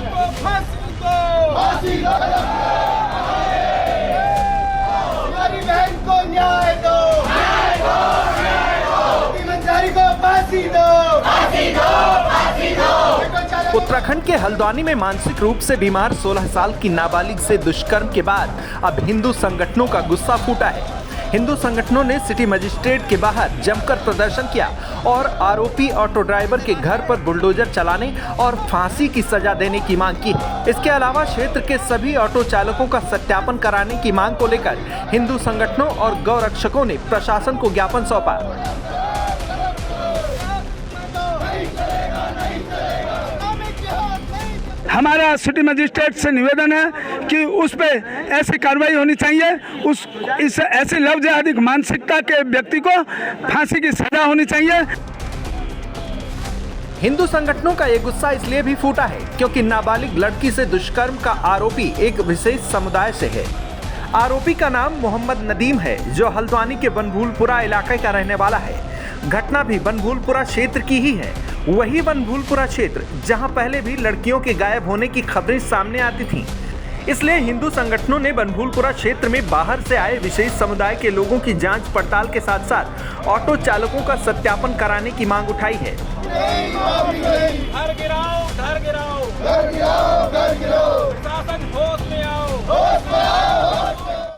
को फांसी दो, हमारी बहन को न्याय दो, मंजारी को फांसी दो। उत्तराखंड के हल्द्वानी में मानसिक रूप से बीमार 16 साल की नाबालिग से दुष्कर्म के बाद अब हिंदू संगठनों का गुस्सा फूटा है। हिंदू संगठनों ने सिटी मजिस्ट्रेट के बाहर जमकर प्रदर्शन किया और आरोपी ऑटो ड्राइवर के घर पर बुलडोजर चलाने और फांसी की सजा देने की मांग की। इसके अलावा क्षेत्र के सभी ऑटो चालकों का सत्यापन कराने की मांग को लेकर हिंदू संगठनों और गौरक्षकों ने प्रशासन को ज्ञापन सौंपा। हमारा सिटी मजिस्ट्रेट से निवेदन है कि उस पे ऐसी कार्रवाई होनी चाहिए, इस ऐसे लव जिहादी मानसिकता के व्यक्ति को फांसी की सजा होनी चाहिए। हिंदू संगठनों का ये गुस्सा इसलिए भी फूटा है क्योंकि नाबालिग लड़की से दुष्कर्म का आरोपी एक विशेष समुदाय से है। आरोपी का नाम मोहम्मद नदीम है जो हल्द्वानी के बनभूलपुरा इलाके का रहने वाला है। घटना भी बनभूलपुरा क्षेत्र की ही है, वही बनभूलपुरा क्षेत्र जहां पहले भी लड़कियों के गायब होने की खबरें सामने आती थीं। इसलिए हिंदू संगठनों ने बनभूलपुरा क्षेत्र में बाहर से आए विशेष समुदाय के लोगों की जांच पड़ताल के साथ साथ ऑटो चालकों का सत्यापन कराने की मांग उठाई है। घर गिराओ, घर गिराओ, घर गिराओ, घर गिराओ, प्रशासन होश में आओ, होश में आओ।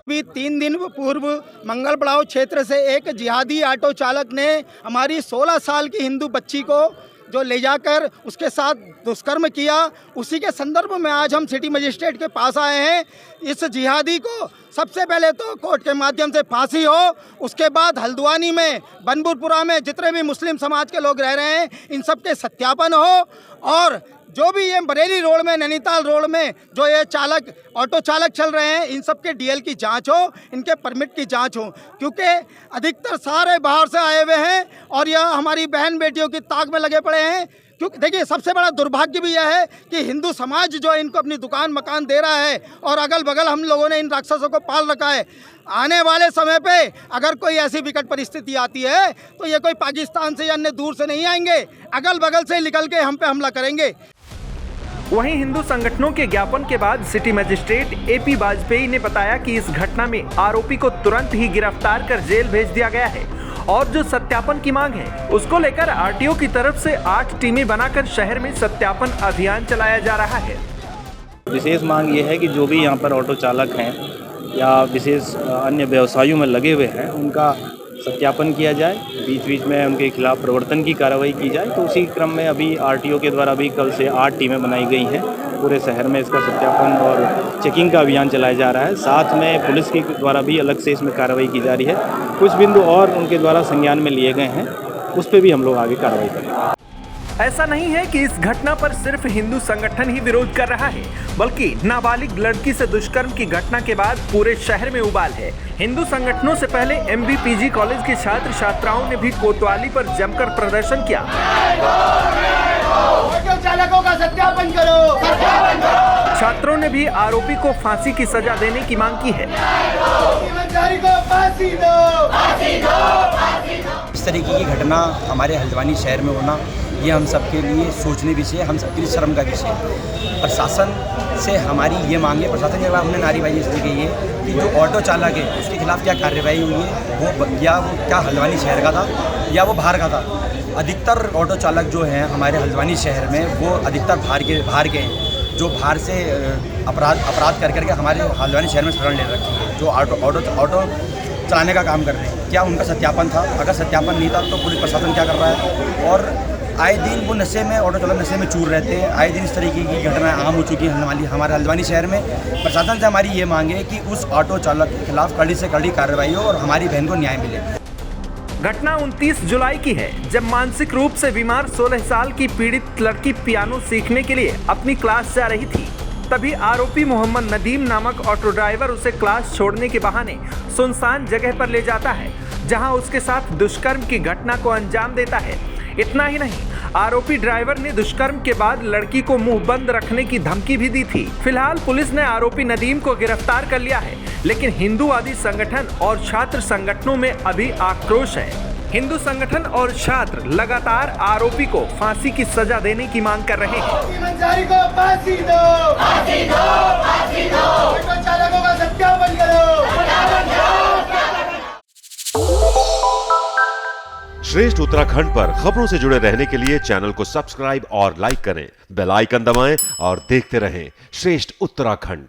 अभी 3 दिन पूर्व मंगल पड़ाव क्षेत्र से एक जिहादी ऑटो चालक ने हमारी 16 साल की हिंदू बच्ची को जो ले जाकर उसके साथ दुष्कर्म किया, उसी के संदर्भ में आज हम सिटी मजिस्ट्रेट के पास आए हैं। इस जिहादी को सबसे पहले तो कोर्ट के माध्यम से फांसी हो, उसके बाद हल्द्वानी में बनभूलपुरा में जितने भी मुस्लिम समाज के लोग रह रहे हैं इन सब के सत्यापन हो और जो भी ये बरेली रोड में, नैनीताल रोड में जो ये चालक ऑटो चालक चल रहे हैं इन सब के डीएल की जांच हो, इनके परमिट की जांच हो, क्योंकि अधिकतर सारे बाहर से आए हुए हैं और यह हमारी बहन बेटियों की ताक में लगे पड़े हैं। क्योंकि देखिए सबसे बड़ा दुर्भाग्य भी यह है कि हिंदू समाज जो इनको अपनी दुकान मकान दे रहा है और अगल बगल हम लोगों ने इन राक्षसों को पाल रखा है। आने वाले समय पे अगर कोई ऐसी विकट परिस्थिति आती है तो ये कोई पाकिस्तान से या अन्य दूर से नहीं आएंगे, अगल बगल से निकल के हम पे हमला करेंगे। वहीं हिंदू संगठनों के ज्ञापन के बाद सिटी मजिस्ट्रेट एपी वाजपेयी ने बताया कि इस घटना में आरोपी को तुरंत ही गिरफ्तार कर जेल भेज दिया गया है और जो सत्यापन की मांग है उसको लेकर आरटीओ की तरफ से 8 टीमें बनाकर शहर में सत्यापन अभियान चलाया जा रहा है। विशेष मांग ये है कि जो भी यहाँ पर ऑटो चालक हैं या विशेष अन्य व्यवसायों में लगे हुए हैं उनका सत्यापन किया जाए, बीच बीच में उनके खिलाफ प्रवर्तन की कार्रवाई की जाए। तो उसी क्रम में अभी आरटीओ के द्वारा भी कल से 8 टीमें बनाई गई हैं, पूरे शहर में इसका सत्यापन और चेकिंग का अभियान चलाया जा रहा है। साथ में पुलिस के द्वारा भी अलग से इसमें कार्रवाई की जा रही है। कुछ बिंदु और उनके द्वारा संज्ञान में लिए गए हैं, उस पर भी हम लोग आगे कार्रवाई करेंगे। ऐसा नहीं है कि इस घटना पर सिर्फ हिंदू संगठन ही विरोध कर रहा है, बल्कि नाबालिग लड़की से दुष्कर्म की घटना के बाद पूरे शहर में उबाल है। हिंदू संगठनों से पहले एमबीपीजी कॉलेज के छात्र छात्राओं ने भी कोतवाली पर जमकर प्रदर्शन किया। ऑटो चालकों का सत्यापन करो। छात्रों ने भी आरोपी को फांसी की सजा देने की मांग की है। मंजारी को फांसी दो, फांसी दो, फांसी दो। इस तरीके की घटना हमारे हल्द्वानी शहर में होना ये हम सबके लिए सोचने विषय, हम सबके लिए शर्म का विषय है। प्रशासन से हमारी ये मांग है, प्रशासन के खिलाफ हमने नारेबाजी इसलिए की है कि जो ऑटो चालक है उसके खिलाफ क्या कार्रवाई हुई है, वो क्या हल्द्वानी शहर का था या वो बाहर का था। अधिकतर ऑटो चालक जो हैं हमारे हल्द्वानी शहर में वो अधिकतर बाहर के हैं, जो बाहर से अपराध कर हमारे हल्द्वानी शहर में शरण ले रखी है, जो ऑटो चलाने का काम कर रहे हैं। क्या उनका सत्यापन था? अगर सत्यापन नहीं था तो पुलिस प्रशासन क्या कर रहा है? और आए दिन वो नशे में, ऑटो चालक नशे में चूर रहते हैं। आए दिन इस तरीके की घटनाएं आम हो चुकी हैं हमारे हल्द्वानी शहर में। प्रशासन से हमारी ये मांग है कि उस ऑटो चालक के खिलाफ कड़ी से कड़ी कार्रवाई हो और हमारी बहन को न्याय मिले। घटना 29 जुलाई की है, जब मानसिक रूप से बीमार 16 साल की पीड़ित लड़की पियानो सीखने के लिए अपनी क्लास जा रही थी। तभी आरोपी मोहम्मद नदीम नामक ऑटो ड्राइवर उसे क्लास छोड़ने के बहाने सुनसान जगह पर ले जाता है, जहां उसके साथ दुष्कर्म की घटना को अंजाम देता है। इतना ही नहीं, आरोपी ड्राइवर ने दुष्कर्म के बाद लड़की को मुंह बंद रखने की धमकी भी दी थी। फिलहाल पुलिस ने आरोपी नदीम को गिरफ्तार कर लिया है, लेकिन हिंदूवादी संगठन और छात्र संगठनों में अभी आक्रोश है। हिंदू संगठन और छात्र लगातार आरोपी को फांसी की सजा देने की मांग कर रहे हैं। मंसारी को फांसी दो, फांसी दो, फांसी दो। ऑटो चालकों का सत्यापन करो। श्रेष्ठ उत्तराखंड पर खबरों से जुड़े रहने के लिए चैनल को सब्सक्राइब और लाइक करें, बेल आइकन दबाएं और देखते रहें श्रेष्ठ उत्तराखंड।